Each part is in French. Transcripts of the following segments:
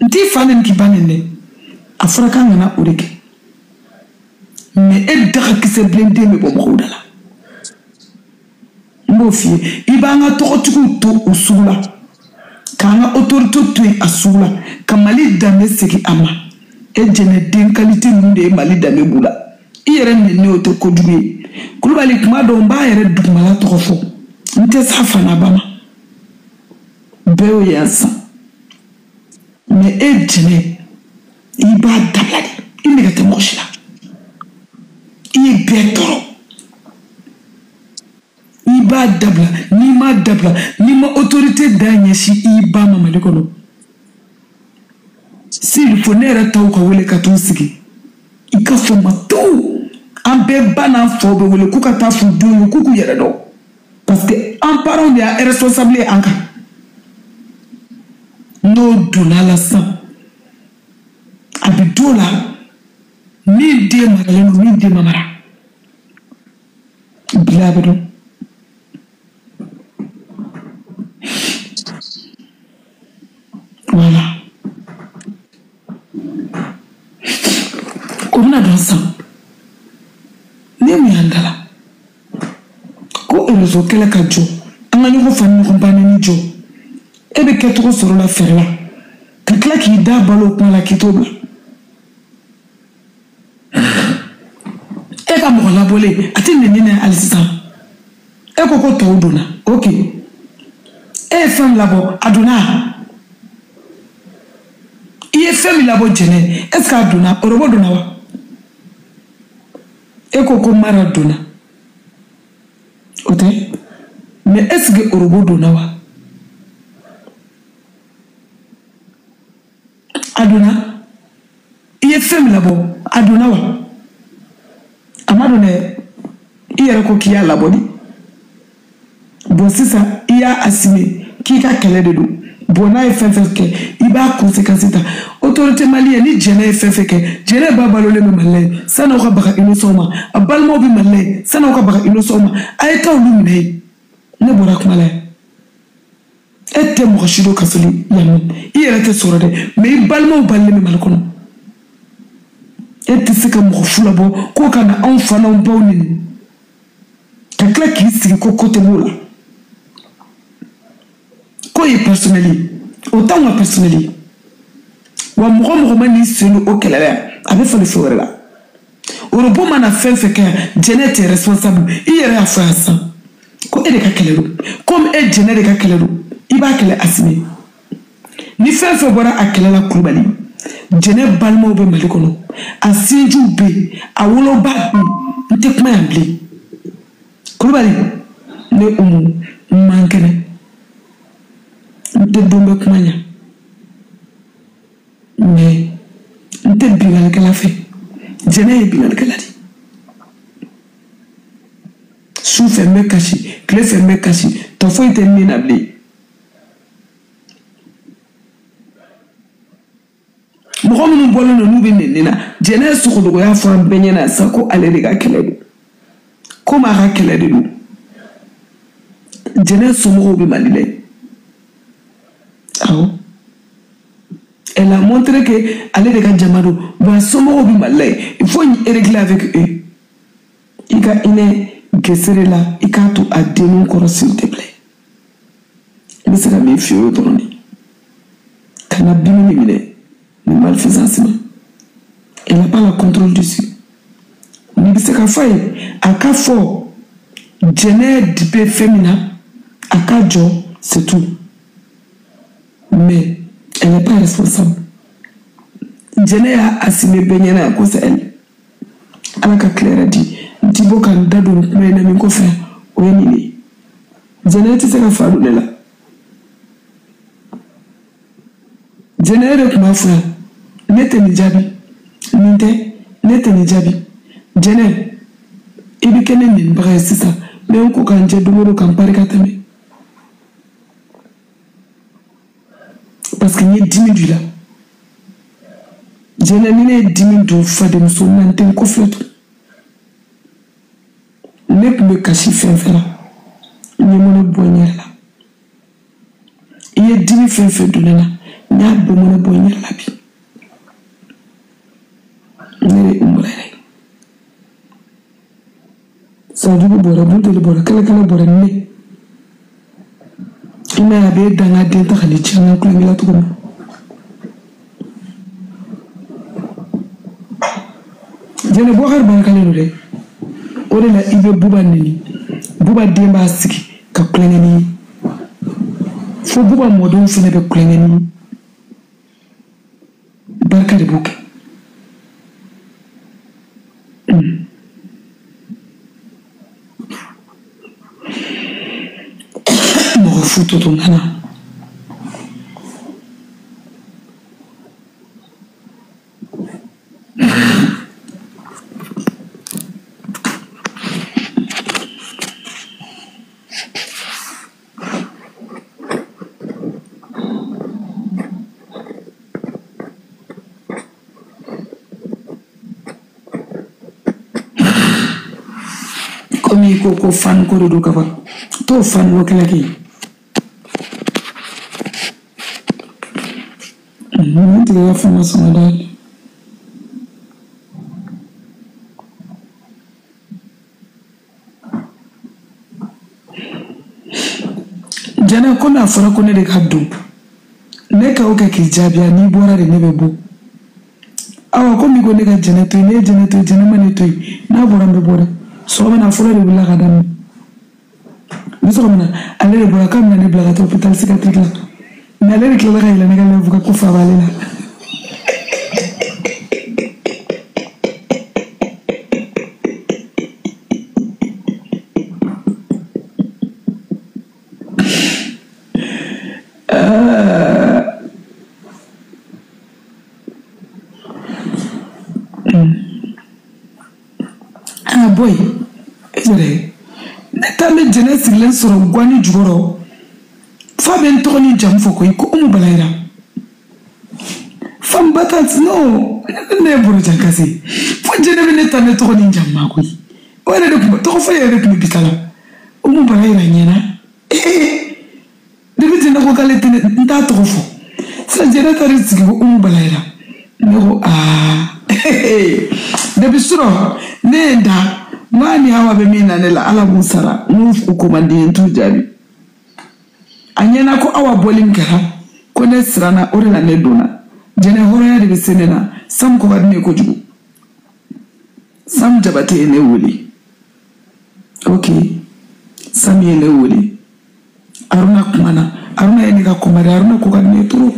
nti fanen ki banene afraka ngana ureke mais e daga kise blende me bomo udala mbofi ibanga tokotuku to usula kanga autorité to asula kamali dame seki ama e jene den qualité munde mali dame bula iyere ne oto koduwe kulubali kuma do mba yere dugmala tokofo nte safana bama bewo yansa mais e jene iba dabladi imigate moshila betoro iba dabla ni ma autorité d'agneshi iba mama lekono s'il faut nera taw ka wele ka to sigi ika fo mato ambe bana fo be wele kuka ta fu do kuku yere do parce que en parent ya responsable anka no dula la sa abidola ni de maraleno ni de mamara Bilabedo. Voilà. On a dans ça. Nemi andala. Ko erozo kela kajo. Angani ko fani ko banani jo. Ebe ketro soro la ferla. Kakla ki da balo ko la kitobla. Eka mo la bolé ati nenene alisa e koko to dona OK e femme labo aduna iye femme labo jene est-ce que aduna orobo dona wa e koko mara dona ote mais est-ce que orobo dona wa aduna iye femme labo aduna wa amadone iyere ko kiya labodi bon sisa iya asime kika kele de do bona e fefeke iba conséquence ta autorité malienne ni jene fefeke jene ba balole me malay sana ko baka inosoma abalmo bi malay sana ko baka inosoma ay taw lumne ne bora ko malay ette mo khashido kasuli yamin iyere te sorode mais balmo balle me malkono ete sika mo fula bo ko kana on fana on bawni takla ki siki ko kote mola ko yi personnellement autant wa personnellement wa mo mani senu o kelele abe fa le fore la orobo mana fefeke jenete responsable iyere afasa ko ede ka kelelu comme e jenere ka kelelu iba kele asime ni fefe bora akelela kurubali jene balmo be malikono asinju be awolo ba nte kuma yamble kurubali ne mankene nte dombe kuma nya mais nte bingal kala fe jene bingal kala di su fe me kashi kle fe me kashi to fo ite ni nable Mohamed Mbolo no nube nena jene sukudu ya fam benyana sako alerega keledu koma ha keledu jene somo bi malile elle a montré que alerega jamado va somo bi malile il faut régler avec eux ika ine gesere la ikatu adenu koro s'il te plaît mais ça me fait autrement kana bimini mine malfaisance. Elle n'a pas le contrôle dessus. Ni bisa ka faye aka fo jene dipe féminin aka jo c'est tout. Mais elle n'est pas responsable. Jene a assumé benyana à cause elle. Alaka Claire a dit Ndibo kan dado mena mi ko fe o ni. Jene ti se ka fa do la. Jene re kuma fa nete ni jabi ninte nete ni jabi jene ibi kene ni mbaga sisa me ko kanje dumuro kan parika tame parce que ni 10 000 là jene ni ne 10 000 do fa de muso nante ko feto ne me kashi fenfela ni mono bonyer la iye 10 000 fenfe do lena nya do mono bonyer la sa du bora bunte le bora kala bora ne ina be danga de ta khali chana ko ngila to ko jene bo har ban kala de o de la ibe buba ni buba demba siki ka klengeni fo buba modon fene be klengeni barka de buke mo futo ton hana komi ko fan ko do ka ba to fan wo kala ki ti ga fa ma sama dal jana ko na fara ko ne de kaddu ne ka o ka ki jabia ni bora de ne be bo awa ko mi ko ne ka jana to jana mane to na bora be bora so mana fura de bula kadam biso mana ale de bula kam na ne bula ka hospital psychiatrique la na le kila ka ila ne ka levu ka kufa balela boy ezere netame jene silen soro gwani jugoro fa ben toni jam foko ko umu balaira fam batat no ne buru jankasi fo jene be netame toni jam mako wala de to fa yere ko bitala umu balaira nyena de bi jene ko kale tene nta to fo sa jene tari sigi umu balaira no de bi suro nenda mani hawa be mina nela ala musara nufu komandi ntu jabi anyena ko awa bolim kara ko ne srana orela ne dona jene horoya de senena sam ko wadne ko jugu sam jabate ne wuli okay sam yele wuli aruna kumana aruna ene ka komari aruna ko kadne turu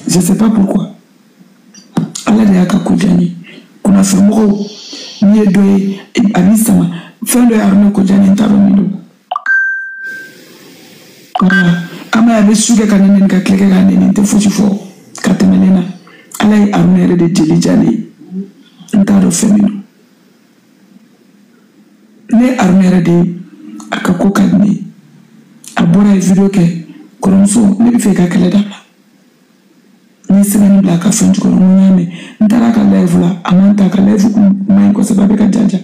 je sais pas pourquoi ala de akakujani kuna famuko ni doye abisama fendo ya arno ko jani ntaro mido ama ya besuga kanene ka kleke kanene nte fuchi fo katemenena alai armere de jeli jani ntaro femino ne armere de akako kadni abora video ke koromso ne bife ka kala dala ni semeni bla ka fenju ko nyame ntara ka live la amanta ka live ko mai ko sababe ka janja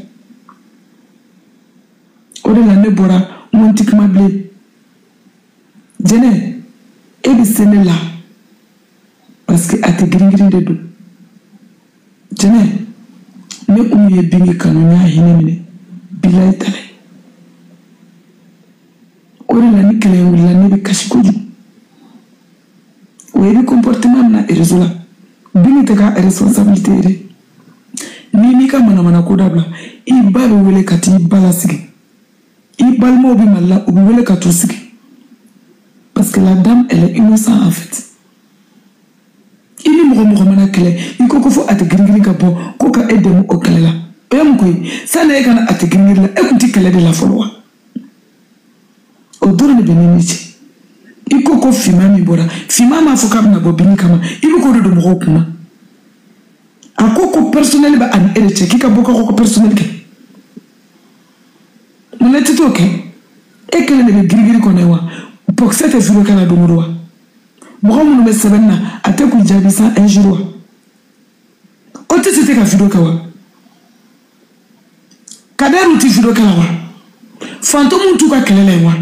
ode la ne bora montik mable jene e bi sene la parce que ate gringiri de do jene ne umiye bingi kanu nya hinemine bilay tale ode la ni kele wala ne bi kashikoju oui comportement na erezola bini teka responsabilité ni ka mana ko dabla I bal wele kati bala sigi I bal mo bi malla o wele katu sigi parce que la dame elle est innocente en fait ini mo mana kele iko ko fo at gringiri ka bo ko ka edem o kele la em koy sana e kana at gringiri la e kuti kele de la folwa o dorne benenici iko ko fima mi bora fima ma foka na bobini kama ilu ko do mo kuma akoko personnel ba an ere cheki ka boka ko personnel ke mo leti to ke e kele ne girigiri ko newa pour cette filo kala do mo mo mo me sebenna ate ku jabi sa un jour o te c'était ka filo kawa kadaru ti filo kala wa fantomu tu ka kele wa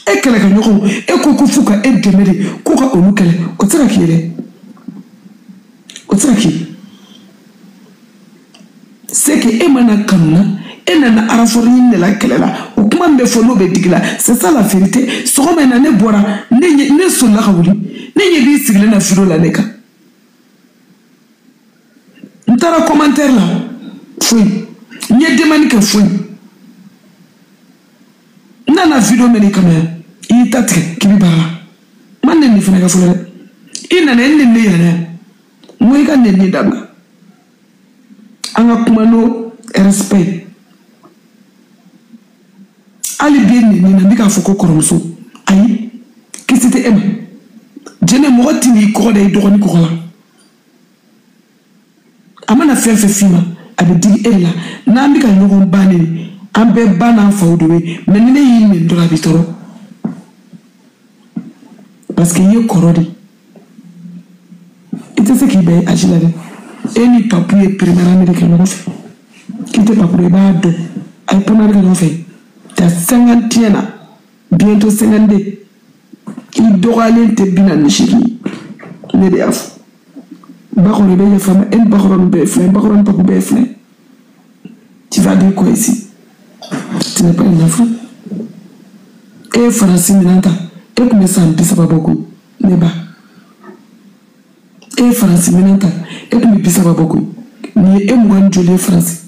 e kele ka nyoko e ko fuka e demere ko ka onu kele o tsara kile o tsara ki c'est que e mana kanuna et nana araforin de la kelela o kuma me fono be digla c'est ça la vérité so me nane bora ne so la kawuli ne yebi sigile na firo la neka ntara commentaire là fouy nye demani ka fouy nana vidéo me kamera i tatre kibi bara man ne fina ka fula ina ne yana mo ka ne daba anga kuma no respect ali bien ni na bika foko koromso ayi kisite ema jene mo tini ko day dogoni ko la amana fefe fima abi digi ella na bika nyogon bani ambe bana fawdowe menene yimi ndora bitoro parce que ye korodi ite se ki be ajilade eni papier primaire américain no fait kite papier ba do ay ponare no fait ta 50 ans bientôt 52 il doit aller te bina nishiki ne de af ba ko le be femme en ba ko be fle ba ko pas be fle tu vas dire quoi ici tu n'es pas un enfant et français minanta et comme ça bisa ba beaucoup ne ba et français minanta et comme bisa ba beaucoup ni e mo njolie français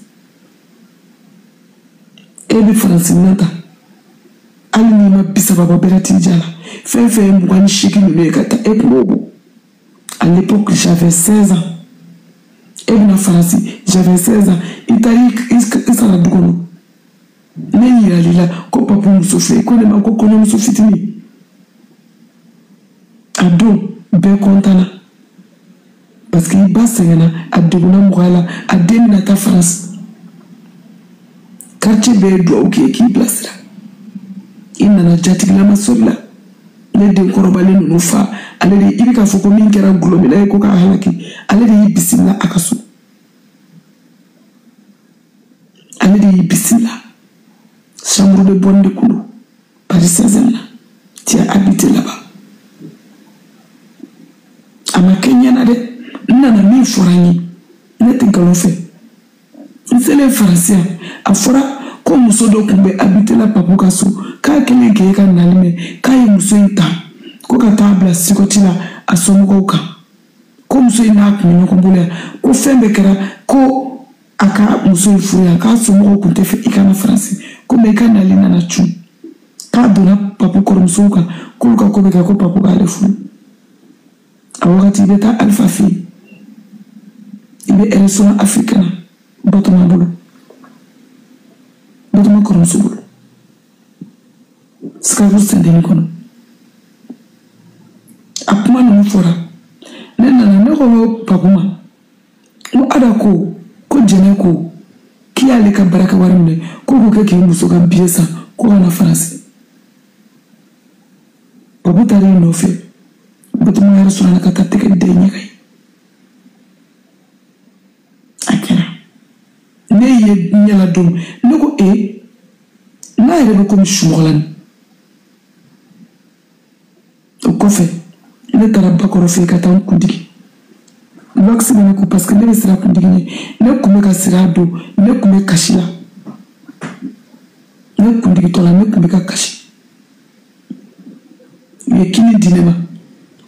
et français minanta ali ni ma bisa ba berati jala fait mo ngani shiki ni kata et pour à l'époque j'avais 16 ans et en France j'avais 16 ans Italie ça la dugono ne yira lila ko papa muso fe ko ne ma ko kono muso fitini ado be kontana parce que basa yana aduguna mugala ademina ta France quartier be do ok ki place là inna na jatigla masola ne de korobale no fa ale de ibika foko min kera globila ko ka halaki ale de bisila akasu ale de bisila chambre de bonne de Koulou Paris Saint-Germain tu as habité là-bas ama Kenya na de nana mi forani ne tinkalo fait c'est les français afora ko muso do kumbe habité la papukasu ka kele ke ka nalime ka yi muso ita ko ka tabla sikotila asomuko ka ko muso ina kunyo kumbule ko fembe kera ko aka muso ifuya ka asomuko kuntefe ikana français ko me ka nalina na chu ka dona papu koromso ka ko ka ko be ka ko papu ka lefu awakati beta alpha fi ibe restaurant africain botoma bolo botoma koromso bolo skavu sendeni kono akuma no fora nena na ko papuma mo adako ko jene ko ki ale ka baraka warne ko ko ke muso ga biesa ko na France papu tari no fe botuma restaurant ka tateke de nyakai akera ne ye nyala dum ne ko na yere ko mi shumolan ko fe ne tara bakoro fe kata kundigi vaccin ne ko parce que ne sera kundigi ne kume ka sira do ne kume kashila ne kundigi tola ne kume ka kashi ye kini dinema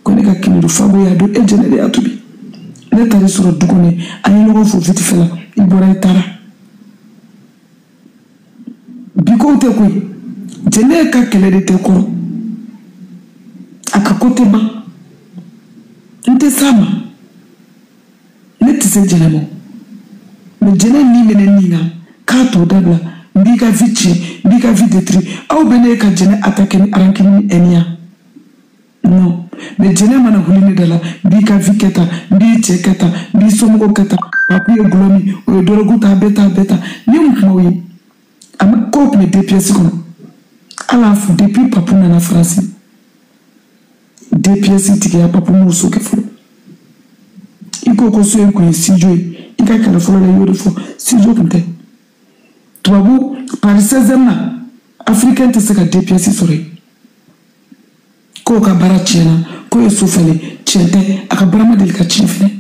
ko ne ka kini do fabo ya do e jene de atubi ne tari soro dugone ani no fo fiti fela ibora tara biko te ko jene ka kele de te ko aka kote ba nte sama ne tise jenemo me jene ni mene nina ka to dabla mbika vici mbika videtri au bene ka jene atake ni arankini enia no me jene mana hulini dala mbika viketa mbi cheketa mbi somugo keta papu ye glomi o dorogu ta beta ni mkmoyi ama kop me depuis kono ala fu depuis papu na France deux pièces tiki ya papu muso ke fo iko ko so en sijo ika kala fo la yoro fo sijo kente tubabu Paris Saint-Germain africain te seka deux pièces sore ko ka bara chena ko yeso fale chente aka barama del ka chifne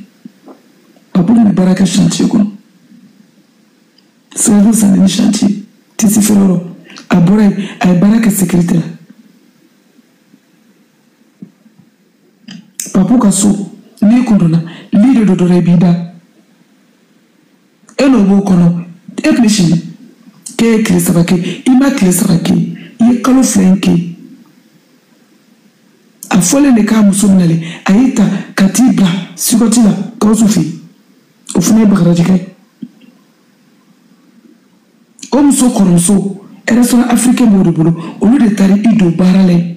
papu ni baraka chantier ko Sérieusement, ça n'est chantier. Tissi Ferroro. A Boraï, a Baraka secrétaire. Papu Kasso, ni kondona, lide do rebida. Eno bo kono, ek machine. Ke kle sabake, ima kle sabake, ye kalo flanke. A folle ne ka musumnale, aita katibla, sukotila, kausufi. Ofune bakradike. Comme so koronso, elle est africaine au lieu de tari ido barale.